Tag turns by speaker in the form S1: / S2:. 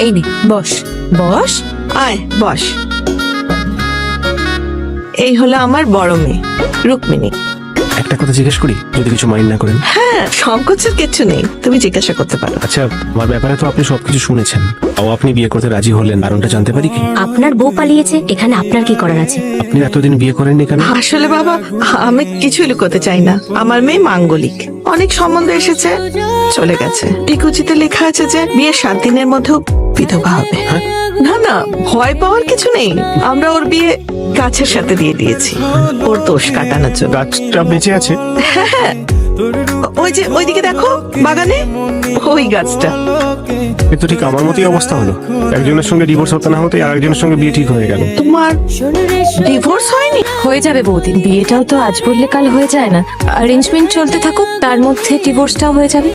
S1: এই নে বস বস।
S2: আয় বস। এই হলো আমার বড় মেয়ে রুক্মিণী।
S3: একটা কথা জিজ্ঞেস করি, যদি কিছু মাইন্ড না করেন?
S2: হ্যাঁ, সংকোচের কিছু নেই, তুমি জিজ্ঞাসা করতে পারো।
S3: আচ্ছা, আমার ব্যাপারে তো আপনি সবকিছু শুনেছেন, তাও আপনি বিয়ে করতে রাজি হলেন, কারণটা জানতে পারি কি?
S4: আপনার বউ পালিয়েছে, এখানে আপনার কি করার আছে?
S3: আপনি এতদিন বিয়ে করেননি কেন?
S2: আসলে বাবা, আমি কিছুই লুকোতে চাই না। আমার মেয়ে মাঙ্গলিক, অনেক সম্বন্ধ এসেছে, চলে গেছে। টিকুচিতে লেখা আছে যে বিয়ের 7 দিনের মধ্যেও বিধবা হবে। না না, ভয় পাওয়ার কিছু নেই। আমরা ওর বিয়ে গাছের সাথে দিয়ে দিয়েছি, ওর দোষ কাটানোর জন্য।
S3: গাছটা বেঁচে আছে?
S2: হ্যাঁ, ওই যে ওইদিকে দেখো বাগানে, ওই গাছটা।
S3: কিন্তু ঠিক আমার মতোই অবস্থা হলো, একজনের সঙ্গে ডিভোর্স হতে না হতে আর একজনের সঙ্গে বিয়ে ঠিক হয়ে গেল।
S2: তোমার ডিভোর্স হয়নি?
S1: হয়ে যাবে বৌদি, বিয়েটাও তো আজ বললে কাল হয়ে যায় না। অ্যারেঞ্জমেন্ট চলতে থাকুক, তার মধ্যে ডিভোর্সটাও হয়ে যাবে।